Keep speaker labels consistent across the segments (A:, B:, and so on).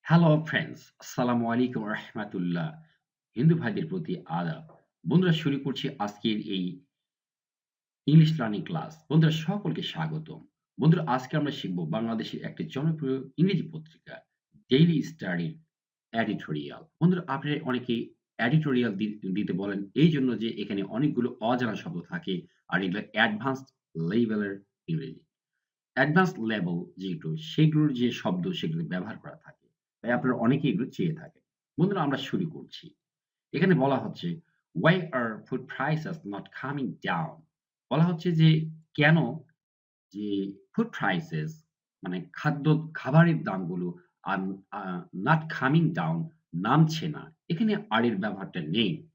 A: Hello friends, আসসালামু আলাইকুম রহমাতুল্লাহ। হিন্দু ভাইদের প্রতি আদাব। বন্ধুরা, শুরু করছি আজকের এই ইংলিশ লার্নিং ক্লাস। বন্ধুরা, সকলকে স্বাগতম। বন্ধুরা, আজকে আমরা শিখব বাংলাদেশের একটি জনপ্রিয় ইংরেজি পত্রিকা ডেইলি স্টাডির এডিটোরিয়াল। বন্ধুরা, আপনারা অনেকেই এডিটোরিয়াল দিতে বলেন এই জন্য যে এখানে অনেকগুলো অজানা শব্দ থাকে আর এগুলো অ্যাডভান্সড লেভেলের ইংরেজি। অ্যাডভান্স লেভেল যেগুলো সেগুলোর যে শব্দ সেগুলো ব্যবহার করা থাকে। তাই আপনারা অনেকেই এগুলো চেয়ে থাকেন। বন্ধুরা, আমরা শুরু করছি। এখানে বলা হচ্ছে, "Why are food prices not coming down?" বলা হচ্ছে যে কেন যে ফুড প্রাইসেস মানে খাবারের দামগুলো আন আ not coming down নামছে না। এখানে আর এর ব্যবহারটা নেই।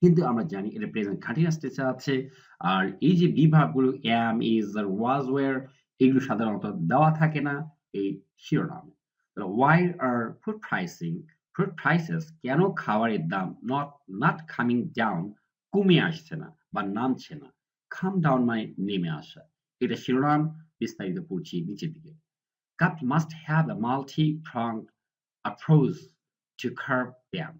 A: কিন্তু আমরা জানি এটা প্রেজেন্ট কন্টিনিউয়াস টেন্সে আছে। আর এই যে verb গুলো am, is R was, were এগুলো সাধারণত দেওয়া থাকে না এই শিরোনামে। তাহলে why are food prices কেন খাবারের দাম not coming down কমে আসছে না বা নামছে না। come down মানে নেমে আসা। এটা শিরোনাম, বিস্তারিত পড়ছি নিচের দিকে। Govt must have a multi-pronged approach to curb them.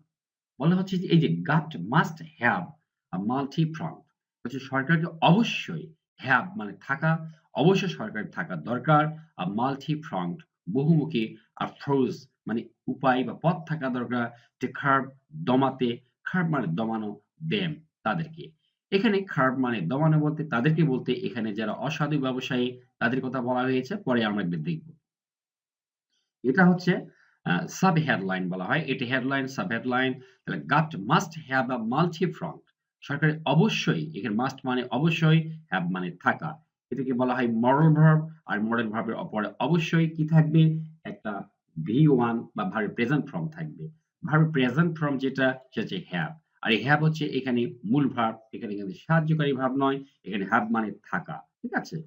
A: বলা হচ্ছে যে এই যে গাভট মাস্ট হ্যাভ আ মাল্টি প্রংড হচ্ছে সরকারকে অবশ্যই হ্যাভ মানে থাকা, অবশ্যই সরকারের থাকা দরকার। মাল্টি প্রংড বহুমুখী অ্যাপ্রোচ মানে উপায় বা পথ থাকা দরকার টু কার্ব দমাতে। কার্ব মানে দমানো, দেম তাদেরকে। এখানে কার্ব মানে দমানো বলতে তাদেরকে বলতে এখানে যারা অসাধু ব্যবসায়ী তাদের কথা বলা হয়েছে। পরে আমরা এগুলো দেখব। এটা হচ্ছে সাব হেডলাইন বলা হয়। এটি হেডলাইন, সাব হেডলাইন। তাহলে "গাট must have a multi front" সরকারের অবশ্যই, এখানে মাস্ট মানে অবশ্যই, হ্যাভ মানে থাকা। এটাকে বলা হয় মডাল ভার্ব। আর মডাল ভার্বের পরে অবশ্যই কি থাকবে? একটা V1 বা ভার্বের প্রেজেন্ট ফর্ম থাকবে। ভার্বের প্রেজেন্ট ফর্ম যেটা সেটা হচ্ছে হ্যাভ। আর এই হ্যাভ হচ্ছে এখানে মূল ভার্ব। এখানে কিন্তু সাহায্যকারী ভার্ব নয়। এখানে হ্যাভ মানে থাকা। ঠিক আছে?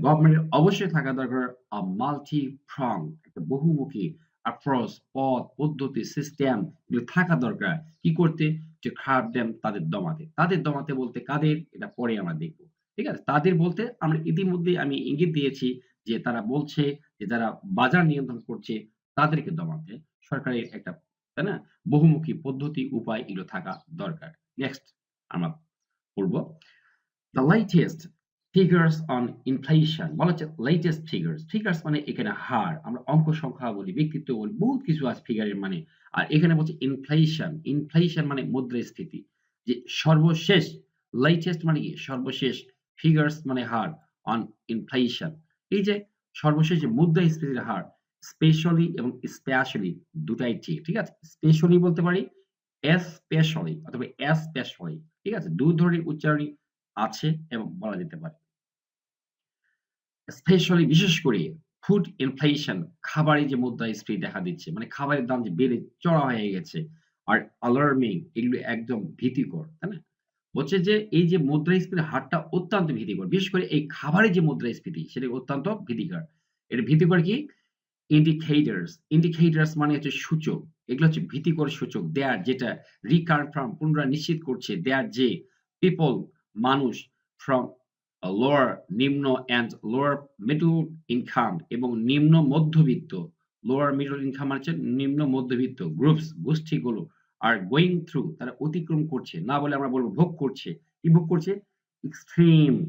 A: গভর্নমেন্টের অবশ্যই থাকা দরকার মাল্টি প্রং একটা বহুমুখী অ্যাপ্রোচ পথ, পদ্ধতি, সিস্টেম এগুলো থাকা দরকার। কি করতে? যে curb them তাদের দমাতে। তাদের দমাতে বলতে কাদের? এটা পরে আমরা দেখব। ঠিক আছে? তাদের বলতে আমরা ইতিমধ্যেই আমি ইঙ্গিত দিয়েছি যে তারা বলছে যে যারা বাজার নিয়ন্ত্রণ করছে তাদেরকে দমাতে সরকারের একটা, তাই না? বহুমুখী পদ্ধতি, উপায় এগুলো থাকা দরকার। নেক্সট আমরা পড়ব। The latest figures on inflation বলা হচ্ছে latest figures। figures মানে এখানে হার। আমরা অঙ্ক সংখ্যা বলি, ব্যক্তিত্ব বলি, বহুত কিছু আছে ফিগারের মানে। আর এখানে বলছে ইনফ্লেশন। ইনফ্লেশন মানে মুদ্রাস্ফীতি। যে সর্বশেষ, latest মানে কি? সর্বশেষ, figures মানে হার, on inflation এই যে সর্বশেষ যে মুদ্রাস্ফীতির হার, স্পেশালি এবং স্পেশালি দুটাই ঠিক। ঠিক আছে? স্পেশালি বলতে পারি, especially অথবা especially ঠিক আছে? ২ ধরনের উচ্চারণই আছে এবং বলা যেতে পারে। স্পেশালি বিশেষ করে ফুড ইনফ্লেশন খাবারে যে মুদ্রাস্ফীতি দেখা দিচ্ছে। মানে খাবারের দাম যে বেড়ে চড়া হয়ে গেছে। আর অ্যালার্মিং এগুলো একদম ভীতিকর, তাই না? বলছে যে এই যে মুদ্রাস্ফীতির হারটা অত্যন্ত ভীতিকর। বিশেষ করে এই খাবারের যে মুদ্রাস্ফীতি সেটা অত্যন্ত ভীতিকর। এটা ভীতিকর কি? indicators মানে হচ্ছে সূচক। এগুলো হচ্ছে ভীতিকর সূচক। দেয়ার যেটা reconfirm পুনরায় নিশ্চিত করছে। দেয়ার যে people মানুষ from a lower নিম্ন and lower middle income এবং নিম্ন মধ্যবিত্ত lower middle income মানে হচ্ছে নিম্ন মধ্যবিত্ত groups গোষ্ঠীগুলো are going through তারা অতিক্রম করছে। না বলে আমরা বলব ভোগ করছে। কি ভোগ করছে? extreme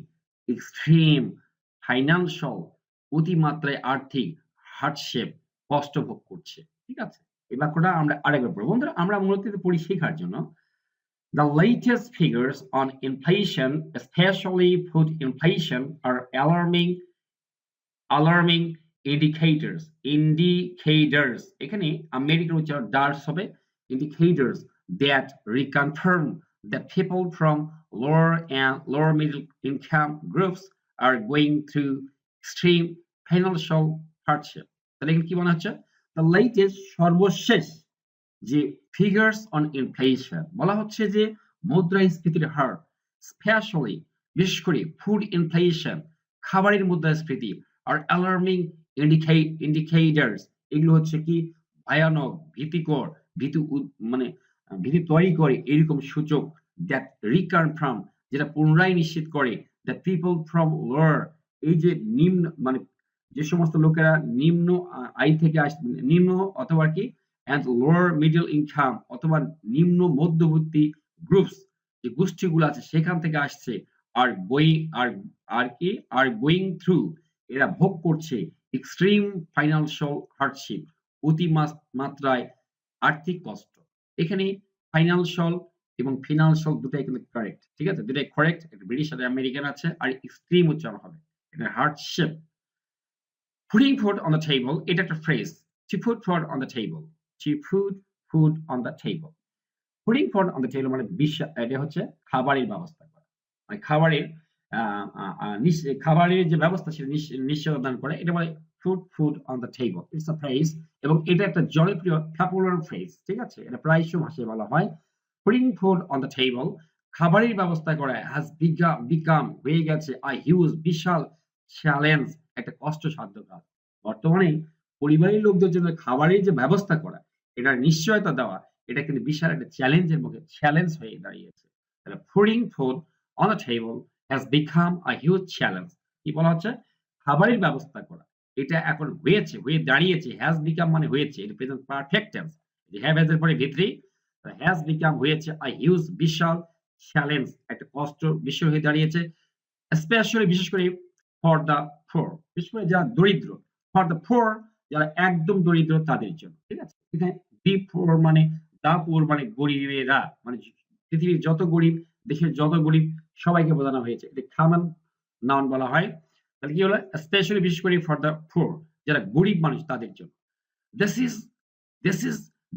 A: extreme financial অতিমাত্রায় আর্থিক hardship কষ্ট ভোগ করছে। ঠিক আছে? এই বাক্যটা আমরা আরেকবার পড়ব। বন্ধুরা, আমরা মূলত এটা পড়ি শেখার জন্য। The latest figures on inflation, especially food inflation, are alarming indicators এখানে আমেরিকার উচ্চারণ ডার্স হবে। Indicators that reconfirm that people from lower and lower middle income groups are going through extreme financial hardship। তাহলে এখানে কি মনে হচ্ছে? The latest সর্বশেষ যে figures on inflation বলা হচ্ছে যে মুদ্রাস্ফীতির হার, স্পেশালি বিশেষ করে ফুড ইনফ্লেশন খাবারের মুদ্রাস্ফীতি আর অ্যালার্মিং indicators এগুলো হচ্ছে কি? ভয়ানক, ভীতিকর, মানে ভীতি তৈরি করে এরকম সূচক that reconfirm যেটা পুনরায় নিশ্চিত করে that people from lower এই যে নিম্ন মানে যে সমস্ত লোকেরা নিম্ন আয় থেকে নিম্ন অথবা কি and lower middle income অথবা নিম্ন মধ্যবর্তী গ্রুপস যে গোষ্ঠীগুলো আছে সেখান থেকে আসছে আর গোয়িং আর কি আর গোয়িং থ্রু এরা ভোগ করছে এক্সট্রিম ফাইন্যান্সিয়াল হার্ডশিপ অতি মাত্রায় আর্থিক কষ্ট। এখানে ফাইন্যান্সিয়াল এবং ফিনান্সিয়াল দুটাই কিন্তু কারেক্ট। ঠিক আছে? দুটাই কারেক্ট। একটা ব্রিটিশ আর আমেরিকান আছে। আর এক্সট্রিম উচ্চারণ হবে। এটা hardship. Putting food on the table এটা একটা phrase. To put food on the table. To put food on the table. Putting food on the table মানে এটা হচ্ছে খাবারের ব্যবস্থা করা। মানে খাবারের আ আ আ নিশ খাবারের যে ব্যবস্থা সেটা নিশ্চয়তা দান করে। এটা বলে put food on the table. It's a phrase এবং এটা একটা জনপ্রিয় popular phrase. ঠিক আছে? এটা প্রায়শই ভাষায় বলা হয়। Putting food on the table খাবারের ব্যবস্থা করা has become হয়ে গেছে a huge বিশাল চ্যালেঞ্জ একটা কষ্টসাধ্য কাজ। বর্তমানে পরিবারের লোকদের জন্য খাবারের যে ব্যবস্থা করা, এটার নিশ্চয়তা দেওয়া, এটা কিন্তু বিশাল একটা চ্যালেঞ্জের মুখে চ্যালেঞ্জ হয়ে দাঁড়িয়েছে। তাহলে putting food on the table has become a huge challenge কি বলা হচ্ছে? খাবারের ব্যবস্থা করা। এটা এখন হয়ে দাঁড়িয়েছে। has become মানে হয়েছে। এটা প্রেজেন্ট পারফেক্ট টেন্স। যে have has এর পরে V3 has become হয়েছে a huge বিশাল চ্যালেঞ্জ একটা কষ্ট বিষয় হয়ে দাঁড়িয়েছে। স্পেশালি বিশেষ করে ফর দ্য পুয়ার বিশেষ করে যারা দরিদ্র ফর দ্য পুয়ার যারা একদম দরিদ্র তাদের জন্য। ঠিক আছে? এখানে দি পুয়ার মানে দা পুয়ার মানে গরিবেরা মানে পৃথিবীর যত গরিব, দেশের যত গরিব সবাইকে বোঝানো হয়েছে। এটা কমন নাউন বলা হয়। তাহলে কি হলো? স্পেশালি বিশেষ করে ফর দ্য পুয়ার যারা গরিব মানুষ তাদের জন্য। This is this is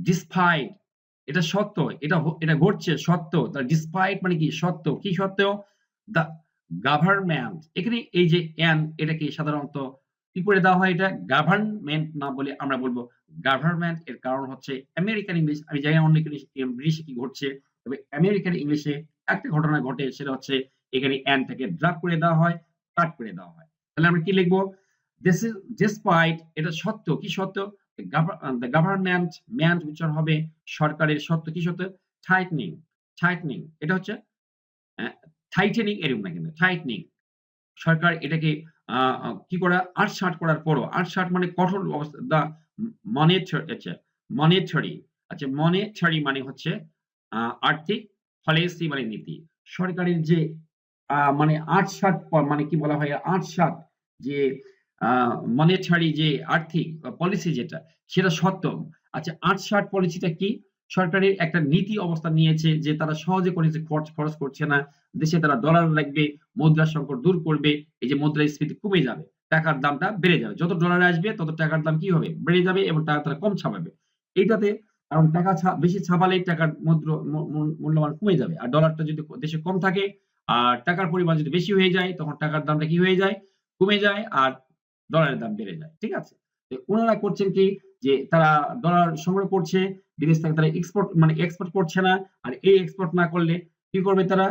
A: despite এটা সত্য। এটা ঘটছে সত্য। তার despite মানে কি? সত্য। কি সত্য? The government এখানে এই যে এটাকে সাধারণত কি করে দেওয়া হয় এটা? গভর্নমেন্ট না বলে আমরা বলব গভর্নমেন্ট এর কারণ হচ্ছে আমেরিকান ইংলিশ আমি জানি না অন্য ব্রিটিশে কি ঘটছে। তবে আমেরিকান ইংলিশে একটা ঘটনা ঘটে সেটা হচ্ছে এখানে টাকে ড্রপ করে দেওয়া হয়, কাট করে দেওয়া হয়। তাহলে আমরা কি লিখব? This is despite এটা সত্য। কি সত্য? The government ম্যান উচ্চারণ হবে সরকারের সত্য। কি সত্য? tightening এটা হচ্ছে টাইটেনিং এরকম না কিন্তু টাইটেনিং সরকার এটাকে আ আ কি করা আঁটসাঁট করার পরও আঁটসাঁট মানে কঠোর অবস্থা দা মনিটরি মনিটরি মানে হচ্ছে আ আর্থিক পলিসি মানে নীতি। সরকারের যে মানে আঁটসাঁট মানে কি বলা হয় আঁটসাঁট যে আ মনিটরি যে আর্থিক পলিসি যেটা সেটা সত্য। আচ্ছা আঁটসাঁট পলিসিটা কি? সরকারের একটা নীতি অবস্থান নিয়েছে যে তারা সহজে কোনো কিছু খরচ করছে না। দেশে তারা ডলার রাখবে, মুদ্রা সংকট দূর করবে। এই যে মুদ্রাস্ফীতি কমে যাবে। টাকার দামটা বেড়ে যাবে। যত ডলার আসবে তত টাকার দাম কি হবে? বেড়ে যাবে এবং টাকা তারা কম ছাপাবে। এইটাতে কারণ টাকা বেশি ছাপালেই টাকার মূল্যমান কমে যাবে। আর ডলারটা যদি দেশে কম থাকে আর টাকার পরিমাণ যদি বেশি হয়ে যায় তখন টাকার দামটা কি হয়ে যায়? কমে যায় আর ডলারের দাম বেড়ে যায়। ঠিক আছে? তো উনারা করছেন কি যে তারা ডলার সংগ্রহ করছে, বিদেশ থেকে তারা এক্সপোর্ট করছে না। আর এই এক্সপোর্ট না করলে কি করবে তারা?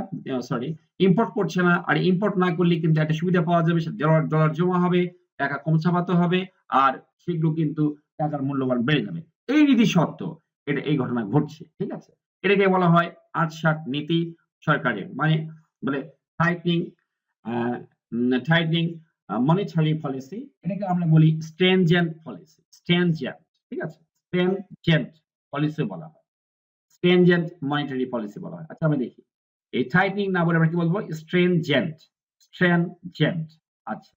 A: ইম্পোর্ট করছে না। আর ইম্পোর্ট না করলে কিন্তু একটা সুবিধা পাওয়া যাবে সেটা ডলার জমা হবে, টাকা কম ছাপাতে হবে আর শীঘ্র কিন্তু টাকার মূল্যমান বেড়ে যাবে। এই নীতি সত্য। এই ঘটনা ঘটছে। ঠিক আছে? এটাকে বলা হয় আঁটসাঁট নীতি সরকারের। মানে বলে tightening আ tightening monetary policy এটাকে আমরা বলি stringent policy stringent ঠিক আছে? stringent policy বলা হয়। stringent monetary policy বলা হয়। আচ্ছা আমরা দেখি। এই tightening না বলে আমরা কি বলবো? stringent আচ্ছা।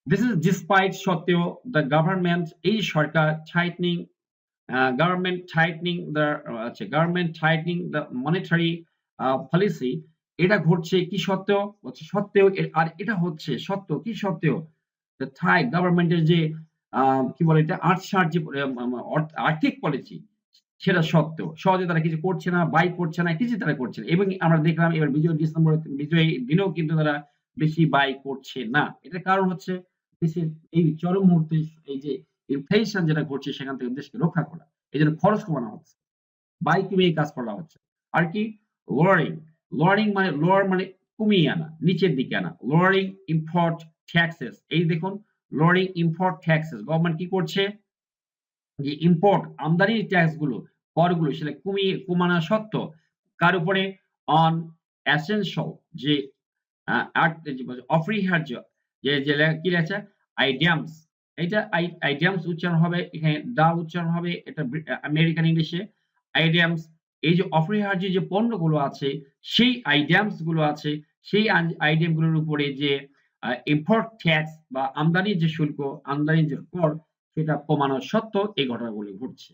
A: This is despite সত্ত্বেও the government এই সরকার government tightening the monetary policy এটা ঘটছে কি সত্ত্বেও? হচ্ছে সত্ত্বেও আর এটা হচ্ছে সত্য কি সত্ত্বেও? the Thai government এর যে কি বলে এটা আঁটসাঁট যে আর্থিক পলিসি সেটা সত্ত্বেও সহজে তারা কিছু করছে না, বাই করছে না, কিছু তারা করছে না। এবং আমরা দেখলাম এবার বিজয়ী দিনেও কিন্তু তারা বেশি বাই করছে না। এটার কারণ হচ্ছে দেশের এই চরম মুহূর্তে এই যে ইনফ্লেশন যেটা ঘটছে সেখান থেকে দেশকে রক্ষা করা। এজন্য খরচ কমানো হচ্ছে। বাই কমিয়ে কাজ করা হচ্ছে। আর কি? লোয়ারিং, লোয়ার মানে কমিয়ে আনা, নিচের দিকে আনা। লোয়ারিং ইম্পোর্ট ট্যাক্সেস এই দেখুন লোয়ারিং ইম্পোর্ট ট্যাক্সেস গভর্নমেন্ট কি করছে? যে ইম্পোর্ট আমদানির ট্যাক্স গুলো, করগুলো সেটা কমানো সত্ত্বেও কার উপরে? অন এসেনশিয়াল যে অপরিহার্য যে কি আছে? আইডিয়ামস। এটা আইডিয়ামস উচ্চারণ হবে, এখানে দা উচ্চারণ হবে, এটা আমেরিকান ইংলিশে। আইডিয়ামস, এই যে অপরিহার্য যে পণ্যগুলো আছে, সেই আইডিয়ামস গুলো আছে, সেই আইডিয়াম গুলোর উপরে যে ইম্পোর্ট ট্যাক্স বা আমদানির যে শুল্ক, আমদানির যে কর, সেটা কমানো সত্ত্বেও এই ঘটনাগুলো ঘটছে।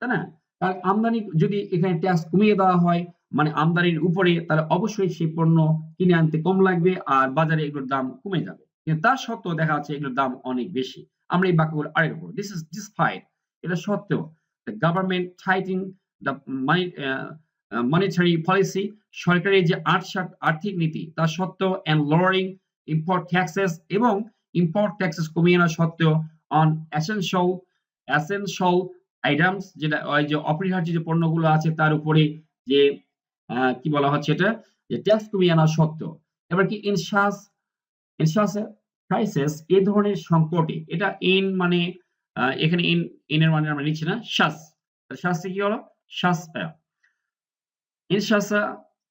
A: তাই না? আর আমদানি যদি এখানে ট্যাক্স কমিয়ে দেওয়া হয়, মানে আমদানির উপরে, তাহলে অবশ্যই সেই পণ্য কিনে আনতে কম লাগবে আর বাজারে এগুলোর দাম কমে যাবে। কিন্তু তা সত্ত্বেও দেখা যাচ্ছে এগুলোর দাম অনেক বেশি। আমরা এই বাক্যগুলো আরেকবার পড়ব। This is despite, এটা সত্ত্বেও the government tightening the monetary policy, সরকারের যে আর্থিক নীতি তা সত্ত্বেও, and lowering import taxes, এবং import taxes কমিয়ে আনা সত্ত্বেও on essential আইটেমস, যেটা ওই যে অপরিহার্য যে পণ্যগুলো আছে তার উপরে যে কি বলা হচ্ছে এটা, যে ট্যাক্স কমিয়ে আনা সত্ত্বেও। এবার কি ইন ক্রাইসিস, এই ধরনের সংকটে, এটা ইন মানে এখানে ইন এর মানে আমরা নিচ্ছি না, শ্বাসে কি হলো, শ্বাস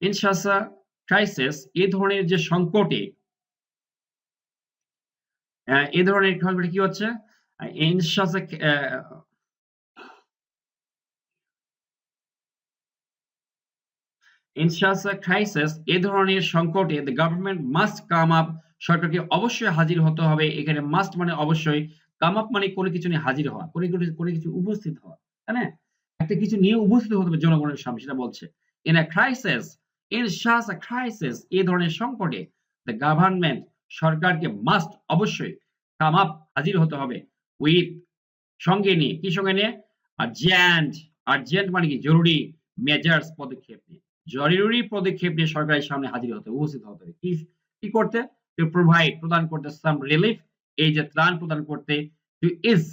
A: ইনশাসা ক্রাইসিস, এই ধরনের যে সংকটে, এই ধরনের সংকটে কি হচ্ছে, ইনশাসা In such a crisis, এ ধরনের সংকটে the government must come up, সরকারকে অবশ্যই হাজির হতে হবে। এখানে মাস্ট মানে অবশ্যই, কাম আপ মানে কোনো কিছু নিয়ে হাজির হওয়া, কোনো কিছু উপস্থিত হওয়া, তাই না? একটা কিছু নিয়ে উপস্থিত হতে হবে জনগণের সামনে, সেটা বলছে। In a crisis, in such a crisis, এই ধরনের সংকটে the government, সরকারকে মাস্ট অবশ্যই কাম আপ, হাজির হতে হবে with, সঙ্গে নিয়ে, কি সঙ্গে নিয়ে, আর্জেন্ট মানে কি, জরুরি, মেজার্স পদক্ষেপ নিয়ে, জরুরি পদক্ষেপ নিয়ে সরকারের সামনে হাজির হতে, উপস্থিত হতে হবে। কি করতে, টু প্রোভাইড, প্রদান করতে, সাম রিলিফ, এই যে ত্রাণ প্রদান করতে, টু ইজ,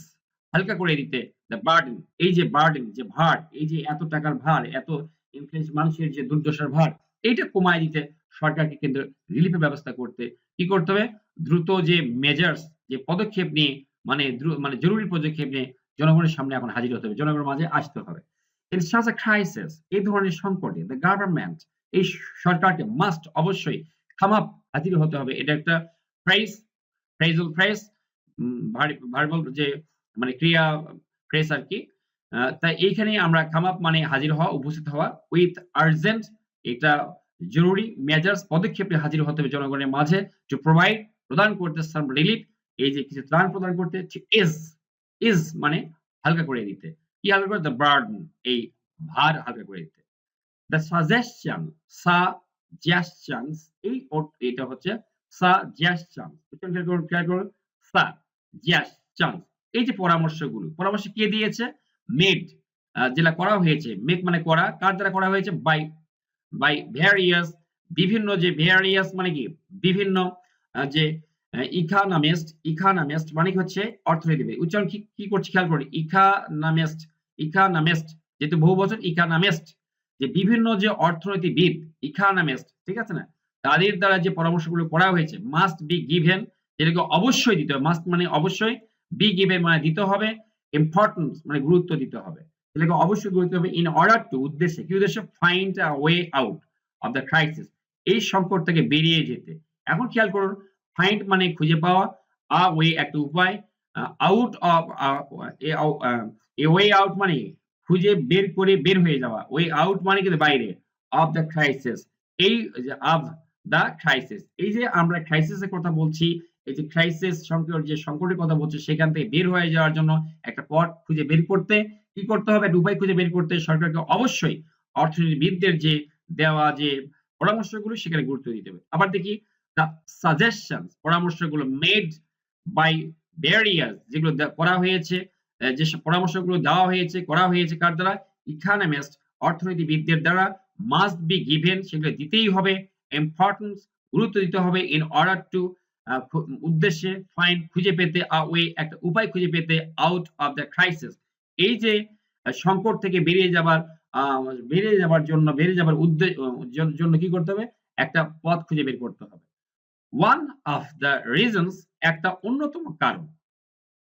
A: হালকা করে দিতে, দ্য বার্ডেন, এই যে বার্ডেন, যে ভার, এই যে এত টাকার ভার, এত ইনফ্লুয়েন্স, মানুষের যে দুর্দশার ভার, এইটা কমায় দিতে সরকারকে কিন্তু রিলিফের ব্যবস্থা করতে কি করতে হবে, দ্রুত যে মেজার্স, যে পদক্ষেপ নিয়ে, মানে জরুরি পদক্ষেপ নিয়ে জনগণের সামনে এখন হাজির হতে হবে, জনগণের মাঝে আসতে হবে। In such a crisis, এই ধরনের সংকটে the government, এই সরকারকে মাস্ট অবশ্যই come up, হাজির হতে হবে। এটা একটা phrasal phrase, ভার্বাল যে মানে ক্রিয়া ফ্রেজ আর কি। তাই এইখানে আমরা come up মানে হাজির হওয়া, উপস্থিত হওয়া, with urgent, এটা জরুরি, মেজার্স পদক্ষেপে হাজির হতে হবে জনগণের মাঝে, to provide, প্রদান করতে, some relief, এই যে কিছু ত্রাণ প্রদান করতে, to ease মানে হালকা করে দিতে, কি হালকা করে, the burden, এই ভার হালকা করে দিতে। The suggestions, এটা হচ্ছে suggestions, খেয়াল করুন, suggestions, এই যে পরামর্শ কে দিয়েছে, মেড, যেটা করা হয়েছে, মেক মানে করা, কার দ্বারা করা হয়েছে, বাই ভ্যারিয়াস, বিভিন্ন, যে ভ্যারিয়াস মানে কি, বিভিন্ন, যে ইকোনমিস্ট মানে কি হচ্ছে অর্থনীতিবিদ, উচ্চারণ কি করছি খেয়াল করি, ইকোনমিস্ট, যেহেতু বহুবচন, ইকোনমিস্ট, যে বিভিন্ন যে অর্থনীতিবিদ, ইকোনমিস্ট, ঠিক আছে না, তাদের দ্বারা যে পরামর্শগুলো করা হয়েছে, মাস্ট বি গিভেন, যেটাকে অবশ্যই দিতে হবে, মাস্ট মানে অবশ্যই, বি গিভেন মানে দিতে হবে, ইম্পর্টেন্স মানে গুরুত্ব দিতে হবে, এটাকে অবশ্যই গুরুত্ব হবে, ইন অর্ডার টু, উদ্দেশ্যে, কি উদ্দেশ্যে, find a way out of the crisis, এই সংকট থেকে বেরিয়ে যেতে। এখন খেয়াল করুন, ফাইন্ড মানে খুঁজে পাওয়া, আ ওয়ে একটা উপায়, out of, a way out মানে খুঁজে বের করে বের হয়ে যাওয়া, ওয়ে আউট মানে কিন্তু বাইরে, অফ দ্য ক্রাইসিস, এই যে অফ দ্য ক্রাইসিস, এই যে আমরা ক্রাইসিসের কথা বলছি, এই যে ক্রাইসিস সংকট, যে সংকটের কথা বলছি, সেখান থেকে বের হয়ে যাওয়ার জন্য একটা পথ খুঁজে বের করতে কি করতে হবে, একটা উপায় খুঁজে বের করতে সরকারকে অবশ্যই অর্থনীতিবিদদের যে দেওয়া যে পরামর্শগুলো, সেখানে গুরুত্ব দিতে হবে। আবার দেখি, the suggestions, পরামর্শগুলো মেড বাই ভ্যারিয়াস, যেগুলো করা হয়েছে, যে পরামর্শগুলো দেওয়া হয়েছে, করা হয়েছে কার দ্বারা, ইকোনমিস্ট, অর্থনীতিবিদদের দ্বারা, মাস্ট বি গিভেন, সেগুলো দিতেই হবে, ইম্পর্টেন্স, গুরুত্ব দিতে হবে, ইন অর্ডার টু, উদ্দেশ্যে, ফাইন্ড খুঁজে পেতে, আ ওয়ে একটা উপায় খুঁজে পেতে, আউট অফ দ্য ক্রাইসিস, এই যে সংকট থেকে বেরিয়ে যাবার জন্য, জন্য কি করতে হবে, একটা পথ খুঁজে বের করতে হবে। ওয়ান অফ দ্য রিজনস, একটা অন্যতম কারণ,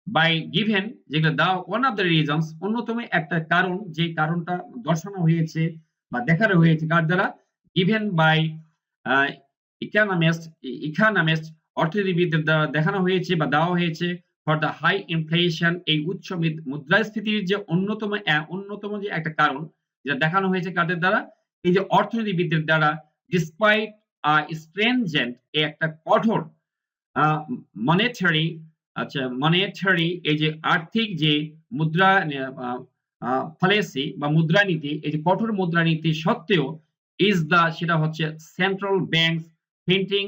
A: বাই গিভেন, যেগুলো দাও, ওয়ান অফ দ্য রিজনস, অন্যতম একটা কারণ, যে কারণটা দর্শানো হয়েছে বা দেখানো হয়েছে কার দ্বারা, গিভেন বাই ইকোনমিস্ট অর্থনীতিবিদদের দ্বারা দেখানো হয়েছে বা দেওয়া হয়েছে ফর দ্য হাই ইনফ্লেশন, এই উচ্চ মুদ্রাস্ফীতির যে অন্যতম যে একটা কারণ যেটা দেখানো হয়েছে কাদের দ্বারা? এই যে অর্থনীতিবিদদের দ্বারা, ডিসপাইট stringent, এই একটা কঠোর আ মনিটারি, মনিটারি, এই যে আর্থিক যে মুদ্রা আ আ পলিসি বা মুদ্রানীতি, এই যে কঠোর মুদ্রানীতি সত্ত্বেও সেটা হচ্ছে central banks printing,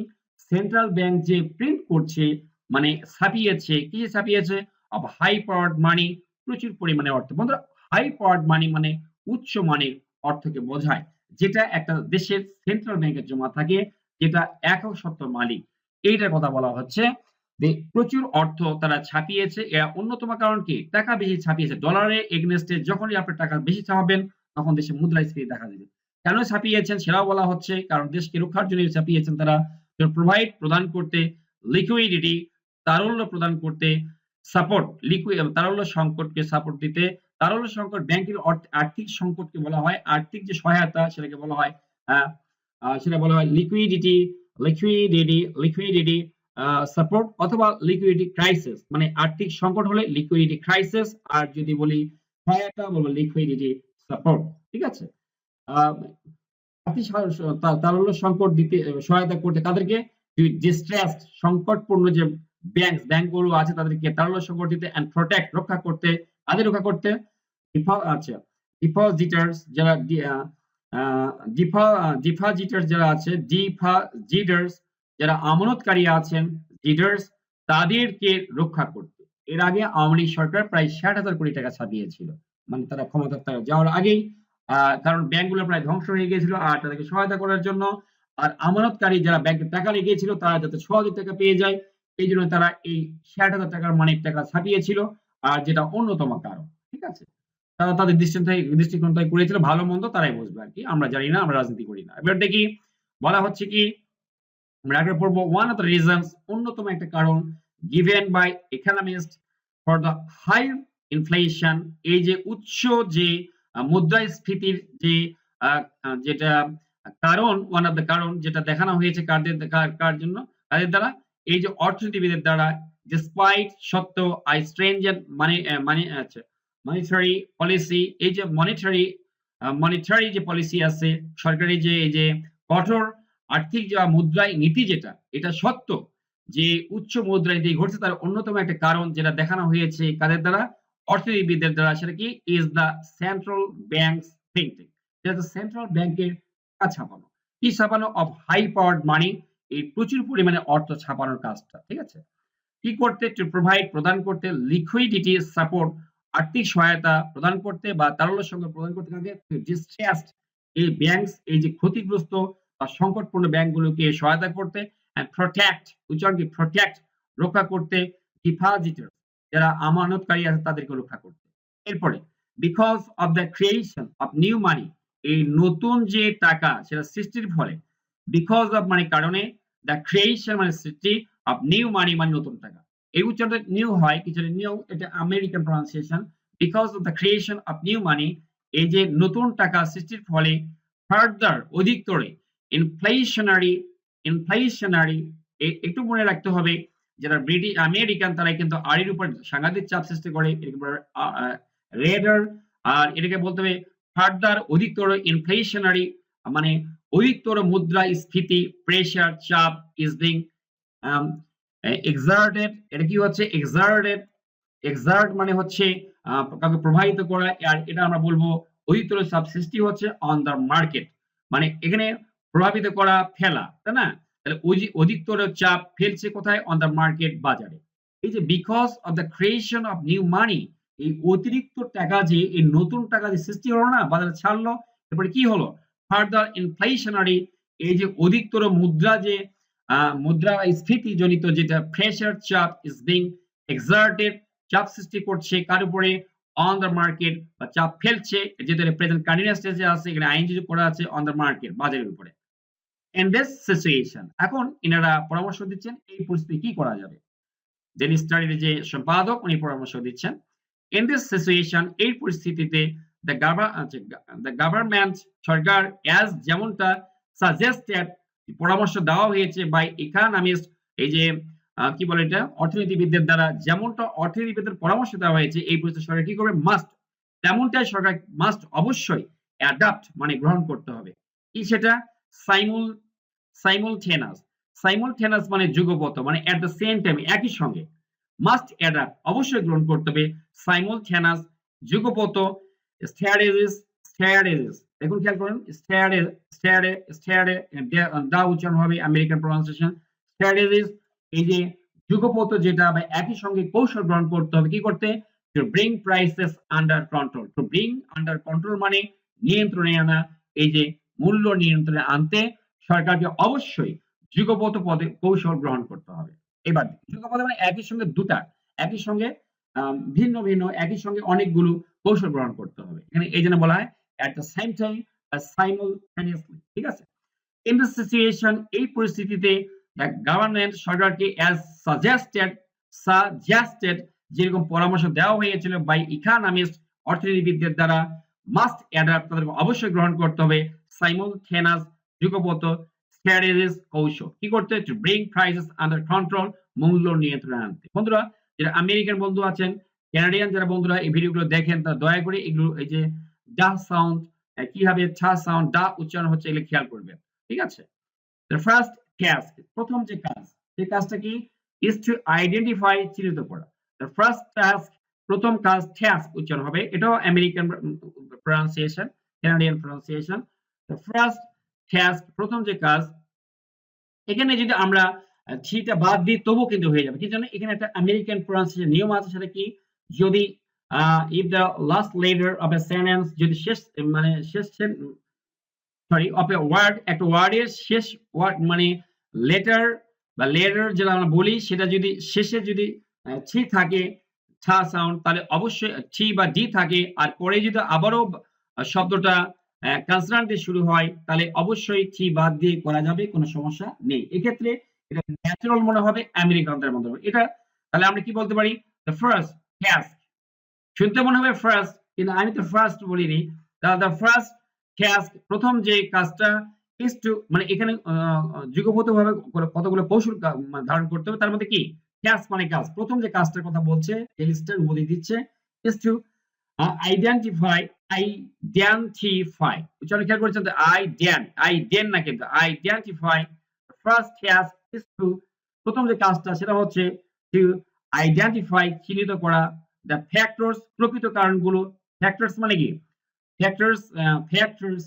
A: central bank যে প্রিন্ট করছে, মানে ছাপিয়েছে, কি ছাপিয়েছে? অফ হাই পাওয়ার্ড মানি, প্রচুর পরিমাণে অর্থ। বন্ধুরা, হাই পাওয়ার্ড মানি মানে উচ্চ মানের অর্থকে বোঝায়। যেটা একটা দেশের সেন্ট্রাল ব্যাংকের জমা থাকে, যেটা একক সত্ত্বর মালিক। এইটার কথা বলা হচ্ছে যে প্রচুর অর্থ তারা ছাপিয়েছে। এর অন্যতম কারণ কি? টাকা বেশি ছাপিয়েছে। ডলারের এগেইনস্ট এ যখনই আপনি টাকা বেশি ছাপাবেন, তখন দেশে মুদ্রাস্ফীতি দেখা দিবে। কেন ছাপিয়েছেন সেটাও বলা হচ্ছে। কারণ দেশকে রক্ষার জন্য ছাপিয়েছেন তারা। প্রদান করতে, লিকুইডিটি, তারল্য প্রদান করতে, সাপোর্ট, তারল্য সংকটকে সাপোর্ট দিতে। তারল্য সংকট ব্যাংকের আর্থিক সংকটকে বলা হয়। আর্থিক যে সহায়তা সেটাকে বলা হয় আ আ সেটা বলা হয় লিকুইডিটি সাপোর্ট অথবা লিকুইডিটি ক্রাইসিস। মানে আর্থিক সংকট হলে লিকুইডিটি ক্রাইসিস, আর যদি বলি সহায়তা বলবো লিকুইডিটি সাপোর্ট। ঠিক আছে? আ আর্থিক তারল্য সংকট দিতে সহায়তা করতে কাদেরকে? ডিস্ট্রেসড, সংকটপূর্ণ যে ব্যাংকগুলো আছে তাদেরকে তারল্য সংকট দিতে এন্ড প্রটেক্ট, রক্ষা করতে। কাদের রক্ষা করতে? আচ্ছা, ডিপোজিটার্স যারা আ ডিপোজিটার্স যারা আছে, ডিপোজিটার্স যারা আমানতকারী আছেন, ডিডার্স, তাদেরকে রক্ষা করতে। এর আগে আওয়ামী লীগ সরকার প্রায় ৬০,০০০ কোটি টাকা ছাপিয়েছিল। মানে তারা ক্ষমতায় যাওয়ার আগেই, কারণ ব্যাংকগুলো প্রায় ধ্বংস হয়ে গিয়েছিল, আর তাদেরকে সহায়তা করার জন্য, আর আমানতকারী যারা ব্যাংকে টাকা রেখেছিল তারা যাতে সহজে টাকা পেয়ে যায়, এইজন্য তারা এই ৬০,০০০ টাকার মানির টাকা ছাপিয়েছিল। আর যেটা অন্যতম কারণ। ঠিক আছে? তারা তাদের দৃষ্টিকোণ থেকে করেছিল, ভালো মন্দ তারাই বুঝবে আরকি। আমরা জানি না, আমরা রাজনীতি করি না। এবার দেখি বলা হচ্ছে কি, আমরা আগে পড়বো one of the reasons, অন্যতম একটা কারণ given by economists for the high inflation, এই যে উচ্চ যে মুদ্রাস্ফীতির যে আ আ যেটা কারণ, one of the কারণ যেটা দেখানো হয়েছে কার জন্য? কাদের দ্বারা? এই যে অর্থনীতিবিদের দ্বারা, despite সত্ত্বেও stringent monetary policy, এই যে মনিটারি যে পলিসি আছে, সরকারি যে এই যে কঠোর আর্থিক যা মুদ্রায় নীতি যেটা, এটা সত্য যে উচ্চ মুদ্রানীতি ঘটছে, তার অন্যতম একটা কারণ যেটা দেখানো হয়েছে কাদের দ্বারা? অর্থনীতিবিদদের দ্বারা। সেটা কি? Is the central banks printing. সেটা হচ্ছে সেন্ট্রাল ব্যাংকের টাকা ছাপানো। কি ছাপানো? অফ হাই পাওয়ার্ড মানি, এই প্রচুর পরিমাণে অর্থ ছাপানোর কাজটা। ঠিক আছে? কি করতে? টু প্রোভাইড, প্রদান করতে, লিকুইডিটি সাপোর্ট, আর্থিক সহায়তা প্রদান করতে বা তারল্য সংকট প্রদান করতে কাকে? ডিস্ট্রেসড, এই ব্যাংকস, এই যে ক্ষতিগ্রস্ত বা সংকটপূর্ণ ব্যাংকগুলোকে সহায়তা করতে, অ্যান্ড প্রোটেক্ট, উচ্চারণ কি? প্রোটেক্ট, রক্ষা করতে, ডিপোজিটর যারা আমানতকারী আছে তাদেরকে রক্ষা করতে। এরপরে because of the creation of new money, এই নতুন যে টাকা সেটা সৃষ্টির ফলে, বিকজ অফ মানে কারণে, দ্য ক্রিয়েশন মানে সৃষ্টি, অফ নিউ মানি মানে নতুন টাকা। এই উচ্চারণটা নিউ হয়, কিছুটা নিউ, এটা American pronunciation. Because of the creation of new money, এই যে নতুন টাকা সৃষ্টির ফলে, ফার্দার অধিকতরে, ইনফ্লেশনারি, ইনফ্লেশনারি, একটু মনে রাখতে হবে যারা আমেরিকান তারাই কিন্তু আর এর উপর সাংঘাতিক চাপ সৃষ্টি করে। এটাকে বলে রেডার, আর এটাকে বলতে হবে ফার্দার অধিকতর ইনফ্লেশনারি, মানে অধিকতর মুদ্রাস্ফীতি, প্রেশার, চাপ, ইজ বিং আম এক্সার্টেড, এটা কি হচ্ছে? এক্সার্টেড, এক্সার্ট মানে হচ্ছে কাউকে প্রভাবিত করা, আর এটা আমরা বলবো অধিকতর চাপ সৃষ্টি হচ্ছে অন দ্য মার্কেট। মানে এখানে প্রভাবিত করা, ফেলা, তাই না? তাহলে অধিকতর চাপ ফেলছে কোথায়? অন দ্য মার্কেট, বাজারে। এই যে because of the creation of new money, এই অতিরিক্ত টাকা যে এই নতুন টাকা যে সৃষ্টি হলো না, বাজারে ছাড়লো, এরপরে কি হলো? ফার্দার ইনফ্লেশনারি, এই যে অধিকতর মুদ্রাস্ফীতি জনিত যেটা প্রেশার, চাপ, ইজ বিং এক্সার্টেড, চাপ সৃষ্টি করছে কার উপরে? অন দ্য মার্কেট, বা চাপ ফেলছে, যেহেতু প্রেজেন্ট কন্টিনিউয়াস স্টেজে আছে, এখানে আইএনজি যোগ করা আছে, অন দ্য মার্কেট, বাজারের উপরে। ইন দিস সিচুয়েশন, এখন ইনারা পরামর্শ দিচ্ছেন এই পরিস্থিতি কি করা যাবে। ডেইলি স্টাডির যে সম্পাদক উনি পরামর্শ দিচ্ছেন। ইন দিস সিচুয়েশন, এই পরিস্থিতিতে দ্য গভর্নমেন্ট, সরকার, অ্যাজ যেমনটা সাজেস্টেড, পরামর্শ দেওয়া হয়েছে বাই ইকোনমিস্ট, এই যে কি বলে এটা অর্থনীতিবিদদের দ্বারা যেমনটা অর্থনীতিবিদদের পরামর্শ দেওয়া হয়েছে এই পরিস্থিতি সরকার কি করবে মাস্ট তেমনটাই সরকার মাস্ট অবশ্যই অ্যাডাপ্ট মানে গ্রহণ করতে হবে কি সেটা সাইমুল সাইমultaneous সাইমultaneous মানে যুগপত মানে এট দ্য সেম টাইম একই সঙ্গে মাস্ট অ্যাডাপ্ট অবশ্যই গ্রহণ করতে হবে সাইমultaneous যুগপত স্ট্র্যাটেজিস স্ট্র্যাটেজিস দেখুন খেয়াল করুন স্ট্র্যাটে দা উচ্চারণ হবে আমেরিকান প্রনাউন্সিয়েশন স্ট্র্যাটেজিস এই যে যুগপত যেটা বা একই সঙ্গে কৌশল গ্রহণ করতে হবে কি করতে to bring prices under control to bring under control মানে নিয়ন্ত্রণে আনা এই যে মূল্য নিয়ন্ত্রণে আনতে সরকারকে অবশ্যই যুগপত পদে কৌশল গ্রহণ করতে হবে এবার যুগপত মানে একই সঙ্গে দুটা একই সঙ্গে ভিন্ন ভিন্ন একই সঙ্গে অনেকগুলো কৌশল গ্রহণ করতে হবে এখানে এই জন্য বলা হয় at the same time simultaneously ঠিক আছে in this situation এই পরিস্থিতিতে the government সরকারকে as suggested যেরকম পরামর্শ দেওয়া হয়েছিল by economists অর্থনীতিবিদদের দ্বারা must adapt তাদেরকে অবশ্যই গ্রহণ করতে হবে simultaneous যুগপত strategies কৌশল কি করতে to bring prices under control মূল্য নিয়ন্ত্রণে আনতে বন্ধুরা যারা আমেরিকান বন্ধু আছেন কানাডিয়ান যারা বন্ধুরা এই ভিডিওগুলো দেখেন তারা দয়া করে এগুলো এই যে ডা সাউন্ড কিভাবে ছা সাউন্ড ডা উচ্চারণ হচ্ছে এগুলো খেয়াল করবেন ঠিক আছে the first task প্রথম যে কাজ সেই কাজটা কি is to identify চিহ্নিত করা the first task প্রথম কাজ task উচ্চারণ হবে এটাও American pronunciation Canadian pronunciation the first task প্রথম যে কাজ এখানে যদি আমরা থিটা বাদ দিই তবুও কিন্তু হয়ে যাবে কি জন্য এখানে একটা আমেরিকান pronunciation নিয়ম আছে সেটা কি যদি if the last letter of a sentence যদি শেষ মানে শেষ সরি অফ এ ওয়ার্ড একটা ওয়ার্ডের শেষ ওয়ার্ড মানে লেটার বা লেটার যেটা আমরা বলি সেটা যদি শেষে যদি ছি থাকে ছা সাউন্ড তাহলে অবশ্যই ছি বা ডি থাকে আর পরে যদি আবারও শব্দটা কনসোনান্ট দিয়ে শুরু হয় তাহলে অবশ্যই ছি বাদ দিয়ে করা যাবে কোনো সমস্যা নেই এক্ষেত্রে এটা ন্যাচারাল মনে হবে আমেরিকানদের মধ্যে এটা তাহলে আমরা কি বলতে পারি দ্য ফার্স্ট টাস্ক শুনতে মনে হবে ফার্স্ট কিন্তু আমি তো ফার্স্ট বলিনি তাহলে দ্য ফার্স্ট টাস্ক প্রথম যে কাজটা ইজ টু মানে এখানে যুগপতভাবে কতগুলো কৌশল ধারণ করতে হবে তার মধ্যে কি টাস্ক মানে কাজ প্রথম যে কাজটার কথা বলছে এলিস্টার উপাধি দিচ্ছে ইজ টু আইডেন্টিফাই উচ্চারণ খেয়াল করেছেন আইডেন না কিন্তু identify first task is to প্রথম যে কাজটা সেটা হচ্ছে টু আইডেন্টিফাই চিহ্নিত করা the factors প্রকৃত কারণগুলো factors মানে কি factors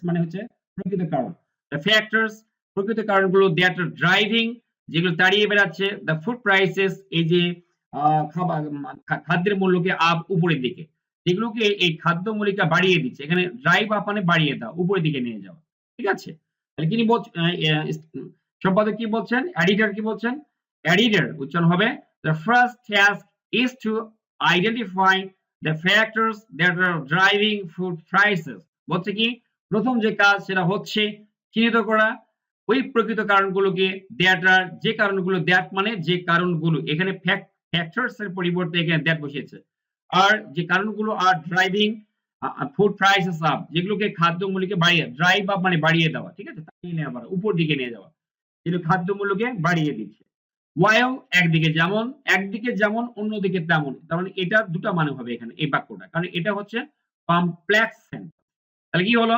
A: মানে হচ্ছে প্রকৃত কারণ the factors প্রকৃত কারণগুলো that are driving যেগুলো তাড়িয়ে বেড়াচ্ছে the food prices এই যে খাদ্যের মূল্যকে আপ উপরের দিকে যেগুলোকে এই খাদ্য মূল্যকে বাড়িয়ে দিচ্ছে এখানে ড্রাইভ আপ মানে বাড়িয়ে দাও উপরের দিকে নিয়ে যাও ঠিক আছে তাহলে কি সম্পাদক কি বলছেন এডিটর কি বলছেন এডিটর উচ্চারণ হবে the first task is to identify the factors that are driving food prices বলছে কি প্রথম যে কাজ সেটা হচ্ছে চিহ্নিত করা ওই প্রকৃত কারণগুলোকে that are যে কারণগুলো that মানে যে কারণগুলো এখানে factors এর পরিবর্তে এখানে that বসিয়েছে আর যে কারণগুলো আর ড্রাইভিং ফুড প্রাইসেস আপ যেগুলোকে খাদ্য মূল্যকে বাড়িয়ে ড্রাইভ আপ মানে বাড়িয়ে দেওয়া ঠিক আছে তাই নিয়ে আবার উপর দিকে নিয়ে যাওয়া যেগুলো খাদ্য মূল্যকে বাড়িয়ে দিচ্ছে while একদিকে যেমন অন্যদিকে তেমন তার মানে এটা দুটো মানে হবে এখানে এই বাক্যটা কারণ এটা হচ্ছে কমপ্লেক্স সেন্টেন্স তাহলে কি হলো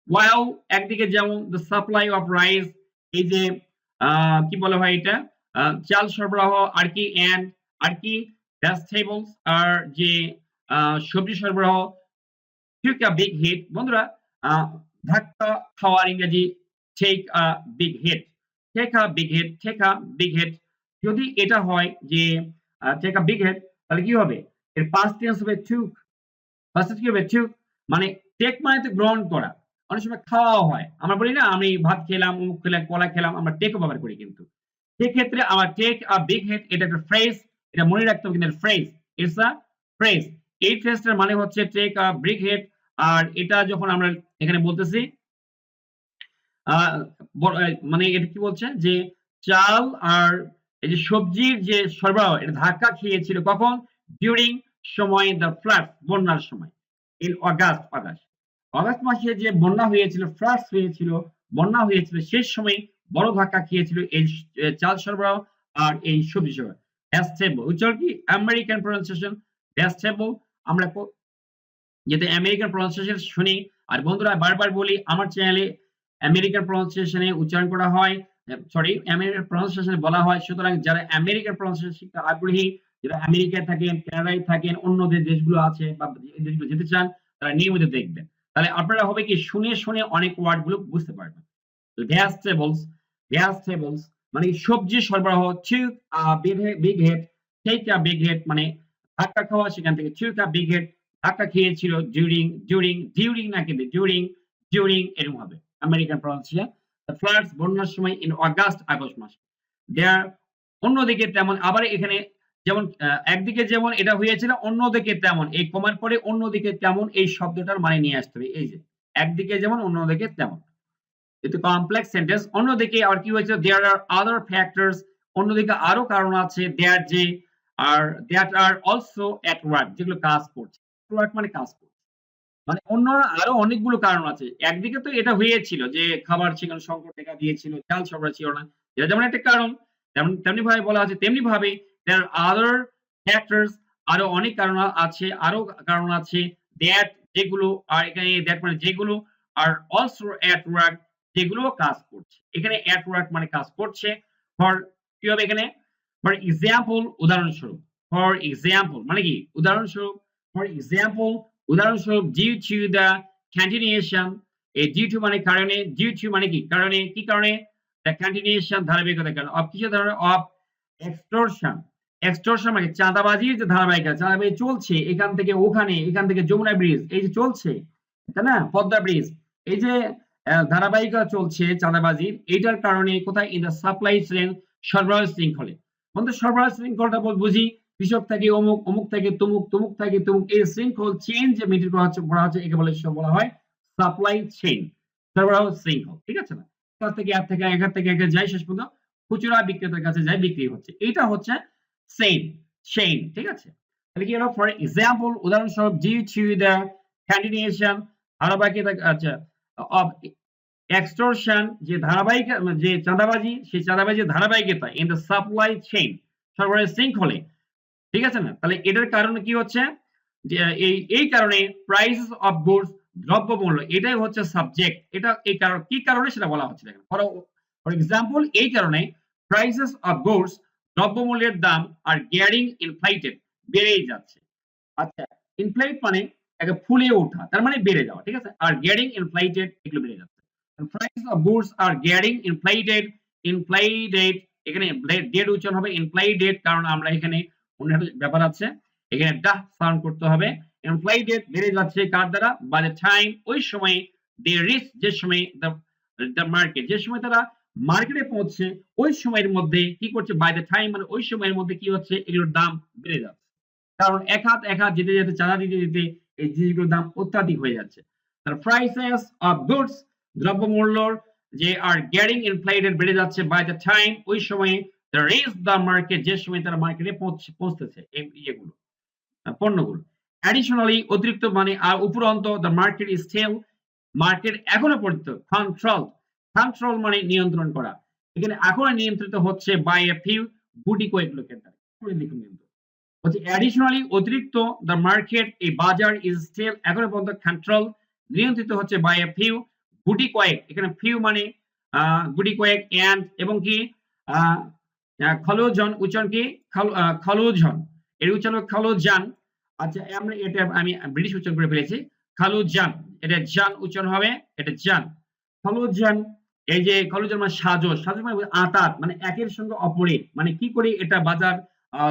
A: while একদিকে যেমন the supply of rice এই যে কি বলা হয় এটা চাল সরবরাহ আর কি vegetables আর যে সবজি সরবরাহ took a big hit বন্ধুরা ধাক্কা খাওয়ার ইংরেজি take a big hit যদি এটা হয় যে take a big hit তাহলে কি হবে এর past tense হবে took কি হবে took মানে take মানে তো গ্রহণ করা অনেক সময় খাওয়া হয় আমরা বলি না আমি ভাত খেলাম মুখ খেলাম কলা খেলাম আমরা টেক ব্যবহার করি কিন্তু সেক্ষেত্রে আমার টেক আ বিগ হিট এটা একটা ফ্রেজ এটা মনে রাখতে হবে কিন্তু ফ্রেজ ইটস আ ফ্রেজ এই ফ্রেজটার মানে হচ্ছে টেক আ বিগ হিট আর এটা যখন আমরা এখানে বলতেছি মানে এটা কি বলছে যে চাল আর এই যে সবজির যে সরবরাহ এটা ধাক্কা খেয়েছিল কখন ডিউরিং সময় দ্য ফ্লাড বন্যার সময় ইন অগাস্ট মাসে যে বন্যা হয়েছিল ফ্লাড হয়েছিল বন্যা হয়েছিল সেই সময় বড় ধাক্কা খেয়েছিল এই চাল সরবরাহ আর এই সবজি সহ ভেজিটেবল উচ্চারণ কি আমেরিকান প্রনাউন্সিয়েশন ভেজিটেবল। আমরা যাতে আমেরিকান প্রনাউন্সিয়েশন শুনি। আর বন্ধুরা বারবার বলি আমার চ্যানেলে আমেরিকান প্রনাউন্সিয়েশনে উচ্চারণ করা হয়, সরি আমেরিকান প্রনাউন্সিয়েশনে বলা হয়। সুতরাং যারা আমেরিকান প্রনাউন্সিয়েশন শিখতে আগ্রহী, যারা আমেরিকায় থাকেন, কানাডায় থাকেন, অন্য যে দেশগুলো আছে বা এই দেশগুলো যেতে চান তারা নিয়মিত দেখবেন। তাহলে আপনারা হবে কি শুনে, শুনে অনেক ওয়ার্ড গুলো বুঝতে পারবেন। ভেজিটেবলস, ভেজিটেবলস মানে সবজি সরবরাহ। took a big hit, take a big hit মানে ধাক্কা খাওয়া, সেখান থেকে took a big hit ধাক্কা খেয়েছিল during না কিন্তু during এরকম হবে আমেরিকান প্রনাউন্সিয়েশন। The floods বন্যার সময় in আগস্ট মাসে। There অন্যদিকে তেমন আবার এখানে যেমন একদিকে যেমন এটা হয়েছিল অন্যদিকে তেমন এই কমার পরে অন্যদিকে তেমন এই শব্দটার মানে নিয়ে আসতে হবে। এই যে একদিকে যেমন অন্যদিকে তেমন। এটা কমপ্লেক্স সেন্টেন্স। অন্যদিকে আর কি হয়েছে there are other factors অন্যদিকে আরো কারণ আছে that are also at work যেগুলো কাজ করছে। work মানে কাজ করছে। মানে অন্য আরো অনেকগুলো কারণ আছে। একদিকে তো এটা হয়েছিল যে খাবার সেখানে সংকট দেখা দিয়েছিল, চাল সরবরাহ ছিল না। এটা যেমন একটা কারণ, তেমনি ভাবে বলা আছে তেমনি ভাবে there are other factors আরো অনেক কারণ আছে, আরো কারণ আছে that যেগুলো আর এখানে that মানে যেগুলো আর also at work যেগুলো কাজ করছে। এখানে at work মানে কাজ করছে। ফর কি হবে এখানে? ফর এক্সাম্পল উদাহরণস্বরূপ। ফর এক্সাম্পল মানে কি? উদাহরণস্বরূপ ফর এক্সাম্পল উদাহরণস্বরূপ due to the continuation এই due to মানে কারণে due to মানে কি কারণে কি কারণে the continuation ধারাবাহিকতার কারণে of কিসের ধরনের of extortion মানে চাঁদাবাজির যে ধারাবাহিকতা চাঁদাবাজি চলছে এখান থেকে ওখানে এখান থেকে যমুনা ব্রিজ এই যে চলছে তাই না পদ্মা ব্রিজ এই যে ধারাবাহিকতা চলছে চাঁদাবাজির এটার কারণে কোথায় ইন দ্য সাপ্লাই চেইন সরবরাহ শৃঙ্খলে বন্ধু সরবরাহ শৃঙ্খলটা বুঝি কৃষক থেকে অমুক অমুক থেকে তুমুক তুমুক থেকে তুমুক এই শৃঙ্খল চেইন যে মেনটেন করা হচ্ছে একে বলা হয় সাপ্লাই চেইন সরবরাহ শৃঙ্খল ঠিক আছে না এক থেকে যায় শেষ পর্যন্ত খুচরা বিক্রেতার কাছে যায় বিক্রি হচ্ছে এটা হচ্ছে চেইন ঠিক আছে তাহলে কি হলো ফর এক্সাম্পল উদাহরণস্বরূপ ডিউ টু দ্য কন্টিনিউশন ধারাবাহিকতা আচ্ছা অফ এক্সটর্শন যে ধারাবাহিক যে চাঁদাবাজি সেই চাঁদাবাজির ধারাবাহিকতা ইন দ্য সাপ্লাই চেইন সরবরাহ শৃঙ্খলে ঠিক আছে না তাহলে এটার কারণে কি হচ্ছে যে এই কারণে প্রাইসেস অফ গুডস দ্রব্যমূল্য এটাই হচ্ছে সাবজেক্ট এটা এই কারণ কি কারণে সেটা বলা হচ্ছে দেখেন ফর এক্সাম্পল এই কারণে প্রাইসেস অফ গুডস দ্রব্যমূল্যের দাম আর গেটিং ইনফ্লেটেড বেড়েই যাচ্ছে আচ্ছা ইনফ্লেট মানে একটা ফুলে ওঠা তার মানে বেড়ে যাওয়া ঠিক আছে আর গেটিং ইনফ্লেটেড এগুলো বেড়ে যাচ্ছে price of goods are getting inflated এখানে ডেট উচ্চারণ হবে ইনফ্লেটেড কারণ আমরা এখানে অন্য ব্যাপার আছে এখানে ডা সাউন্ড করতে হবে ইনফ্লেটেড বেড়ে যাচ্ছে কার দ্বারা বাই দ্য টাইম ওই সময় দে রিচ যে সময় দ্য মার্কেট যে সময় তারা মার্কেটে পৌঁছছে ওই সময়ের মধ্যে কি করছে বাই দ্য টাইম মানে ওই সময়ের মধ্যে কি হচ্ছে এগুলোর দাম বেড়ে যাচ্ছে কারণ এক হাত যেতে যেতে চাঁদা দিতে দিতে এই জিনিসগুলোর দাম অত্যাধিক হয়ে যাচ্ছে তার প্রাইসেস অফ গুডস দ্রব্যমূল্যর যে আর গেটিং ইনফ্লেটেড বেড়ে যাচ্ছে বাই দ্য টাইম ওই সময়ে রিচ দ্য মার্কেট যে সময় তারা মার্কেটে পৌঁছতেছে এই ইয়েগুলো পণ্যগুলো অ্যাডিশনালি অতিরিক্ত মানে আর উপরন্ত the market is still market এখনো পর্যন্ত কন্ট্রোল মানে নিয়ন্ত্রণ করা এখানে এখনো নিয়ন্ত্রিত হচ্ছে বাই এ ফিউ গুটি কয়েক লোকের দ্বারা হচ্ছে অ্যাডিশনালি অতিরিক্ত দ্য মার্কেট এই বাজার ইজ স্টিল এখনো পর্যন্ত কন্ট্রোল নিয়ন্ত্রিত হচ্ছে বাই এ ফিউ গুটি কয়েক এখানে ফিউ মানে গুটি কয়েক এন্ড এবং কি খলোজন উচ্চারণ কি খলোজন এর উচ্চারণ খলোজান আচ্ছা আমরা এটা আমি ব্রিটিশ উচ্চারণ করে ফেলেছি খালুজান এটা জান উচ্চারণ হবে এটা জান খলোজান এই যে খলোজান মানে সাজস মানে আতাত মানে একের সঙ্গে অপরের মানে কি করে এটা বাজার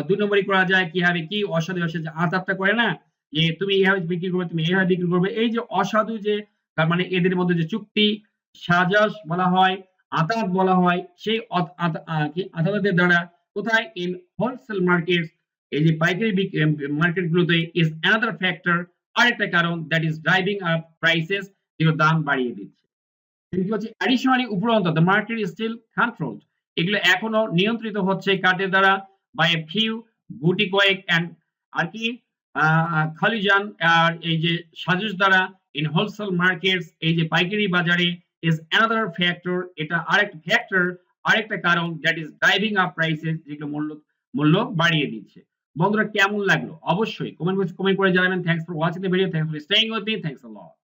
A: দুই নম্বরই করা যায় কিভাবে কি অসাধু অসাধু আতাতটা করে না যে তুমি এইভাবে বিক্রি করবে তুমি এইভাবে বিক্রি করবে এই যে অসাধু যে তার মানে এদের মধ্যে যে চুক্তি সাজস বলা হয় আতাত বলা হয় সেই আতাতের দ্বারা কোথায় ইন হোলসেল মার্কেট এই যে পাইকারি মার্কেট গুলোতে ইজ অ্যানাদার ফ্যাক্টর আরেকটা কারণ that is driving up prices যেগুলো দাম বাড়িয়ে দিচ্ছে কি হচ্ছে অ্যাডিশনালি উপরন্ত the market is still controlled এগুলো এখনো নিয়ন্ত্রিত হচ্ছে কাদের দ্বারা বাই এ ফিউ গুটি কয়েক এন্ড আর কি খলিজান আর এই যে সাজস দ্বারা ইন হোলসেল মার্কেটস এই যে পাইকারি বাজারে ইজ অ্যানাদার ফ্যাক্টর এটা আরেকটা ফ্যাক্টর আরেকটা কারণ that is driving up prices যেগুলো মূল্য বাড়িয়ে দিচ্ছে। বন্ধুরা কেমন লাগলো? অবশ্যই কমেন্ট করে জানাবেন। Thanks for watching the video. Thanks for staying with me. Thanks a lot.